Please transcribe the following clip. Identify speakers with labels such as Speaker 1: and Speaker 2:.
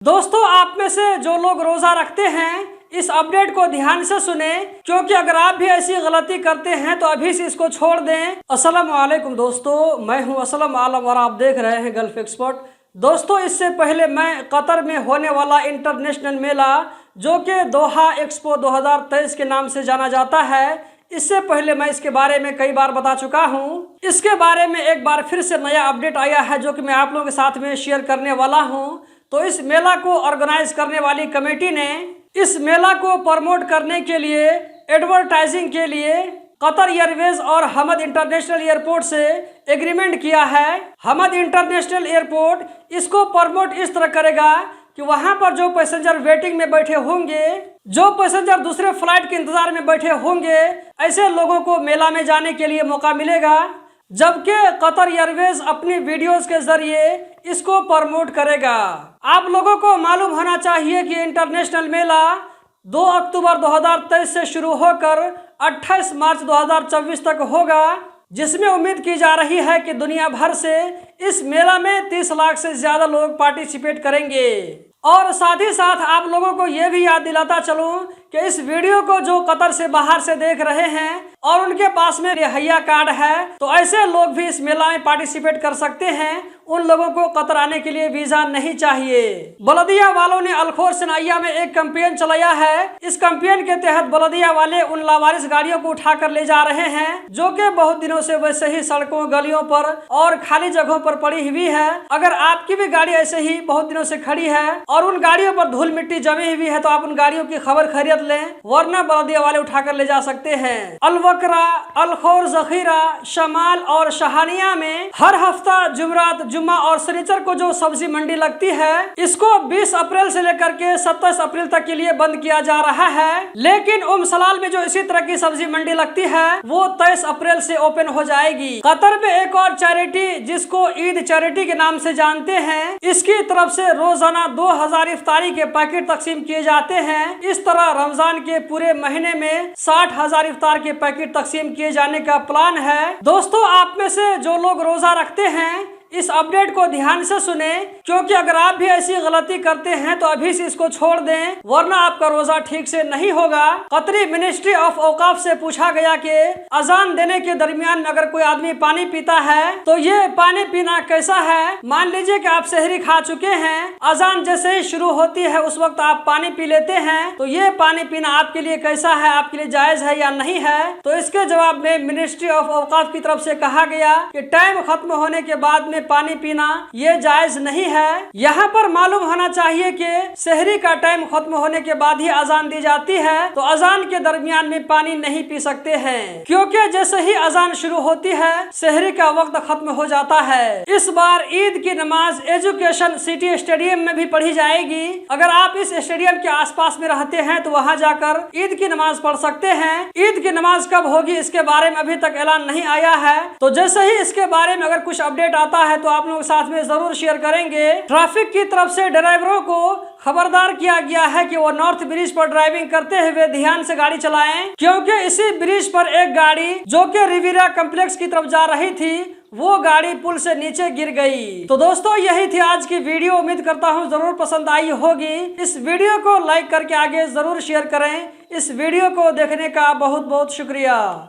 Speaker 1: दोस्तों, आप में से जो लोग रोजा रखते हैं इस अपडेट को ध्यान से सुने, क्योंकि अगर आप भी ऐसी गलती करते हैं तो अभी से इसको छोड़ दें। अस्सलाम वालेकुम दोस्तों, मैं हूं असलम आलम और आप देख रहे हैं गल्फ एक्सपर्ट। दोस्तों, इससे पहले मैं कतर में होने वाला इंटरनेशनल मेला जो कि दोहा एक्सपो 2023 के नाम से जाना जाता है, इससे पहले मैं इसके बारे में कई बार बता चुका हूं। इसके बारे में एक बार फिर से नया अपडेट आया है जो कि मैं आप लोगों के साथ में शेयर करने वाला हूं। तो इस मेला को ऑर्गेनाइज करने वाली कमेटी ने इस मेला को प्रमोट करने के लिए, एडवर्टाइजिंग के लिए कतर एयरवेज और हमद इंटरनेशनल एयरपोर्ट से एग्रीमेंट किया है। हमद इंटरनेशनल एयरपोर्ट इसको प्रमोट इस तरह करेगा कि वहां पर जो पैसेंजर वेटिंग में बैठे होंगे, जो पैसेंजर दूसरे फ्लाइट के इंतजार में बैठे होंगे, ऐसे लोगों को मेला में जाने के लिए मौका मिलेगा, जबकि कतर एयरवेज अपनी वीडियोस के जरिए इसको प्रमोट करेगा। आप लोगों को मालूम होना चाहिए कि इंटरनेशनल मेला 2 अक्टूबर 2023 से शुरू होकर 28 मार्च 2024 तक होगा, जिसमें उम्मीद की जा रही है कि दुनिया भर से इस मेला में 30 लाख से ज्यादा लोग पार्टिसिपेट करेंगे। और साथ ही साथ आप लोगों को यह भी याद दिलाता चलूं कि इस वीडियो को जो कतर से बाहर से देख रहे हैं और उनके पास में रिहाइया कार्ड है, तो ऐसे लोग भी इस मेला में पार्टिसिपेट कर सकते हैं। उन लोगों को कतर आने के लिए वीजा नहीं चाहिए। बलदिया वालों ने अलखोर सनाइया में एक कैंपेन चलाया है। इस कैंपेन के तहत बलदिया वाले उन लावारिस गाड़ियों को उठाकर ले जा रहे हैं जो कि बहुत दिनों से वैसे ही सड़कों, गलियों पर और खाली जगहों पर पड़ी हुई है। अगर आपकी भी गाड़ी ऐसे ही बहुत दिनों से खड़ी है और उन गाड़ियों पर धूल मिट्टी जमी हुई है, तो आप उन गाड़ियों की खबर खैरियत लें, वरना बलदिया वाले उठाकर ले जा सकते हैं। अलवकरा, अलखोर, जखीरा, शमाल और शहानिया में हर हफ्ता जुमरात, जुम्मा और शनिचर को जो सब्जी मंडी लगती है, इसको 20 अप्रैल से लेकर के 27 अप्रैल तक के लिए बंद किया जा रहा है। लेकिन सलाल में जो इसी तरह की सब्जी मंडी लगती है वो 23 अप्रैल से ओपन हो जाएगी। कतर में एक और चैरिटी जिसको ईद चैरिटी के नाम से जानते हैं, इसकी तरफ से रोजाना 2000 इफ्तारी के पैकेट तकसीम किए जाते हैं। इस तरह रमजान के पूरे महीने में 60,000 इफ्तार के पैकेट तकसीम किए जाने का प्लान है। दोस्तों, आप में से जो लोग रोजा रखते हैं इस अपडेट को ध्यान से सुने, क्योंकि अगर आप भी ऐसी गलती करते हैं तो अभी से इसको छोड़ दें, वरना आपका रोजा ठीक से नहीं होगा। कतरी मिनिस्ट्री ऑफ औकाफ से पूछा गया कि अजान देने के दरमियान में अगर कोई आदमी पानी पीता है तो ये पानी पीना कैसा है। मान लीजिए कि आप सहरी खा चुके हैं, अजान जैसे ही शुरू होती है उस वक्त आप पानी पी लेते हैं, तो ये पानी पीना आपके लिए कैसा है, आपके लिए जायज है या नहीं है। तो इसके जवाब में मिनिस्ट्री ऑफ औकाफ की तरफ से कहा गया कि टाइम खत्म होने के बाद में पानी पीना ये जायज नहीं है। यहाँ पर मालूम होना चाहिए कि सहरी का टाइम खत्म होने के बाद ही अजान दी जाती है, तो अजान के दरमियान में पानी नहीं पी सकते हैं, क्योंकि जैसे ही अजान शुरू होती है सहरी का वक्त खत्म हो जाता है। इस बार ईद की नमाज एजुकेशन सिटी स्टेडियम में भी पढ़ी जाएगी। अगर आप इस स्टेडियम के आसपास में रहते हैं तो वहाँ जाकर ईद की नमाज पढ़ सकते हैं। ईद की नमाज कब होगी इसके बारे में अभी तक ऐलान नहीं आया है, तो जैसे ही इसके बारे में अगर कुछ अपडेट आता है तो आप लोगों के साथ में जरूर शेयर करेंगे। ट्रैफिक की तरफ से ड्राइवरों को खबरदार किया गया है कि वो नॉर्थ ब्रिज पर ड्राइविंग करते हुए ध्यान से गाड़ी चलाएं, क्योंकि इसी ब्रिज पर एक गाड़ी जो कि रिविरा कॉम्प्लेक्स की तरफ जा रही थी, वो गाड़ी पुल से नीचे गिर गई। तो दोस्तों, यही थी आज की वीडियो। उम्मीद करता हूँ जरूर पसंद आई होगी। इस वीडियो को लाइक करके आगे जरूर शेयर करें। इस वीडियो को देखने का बहुत बहुत शुक्रिया।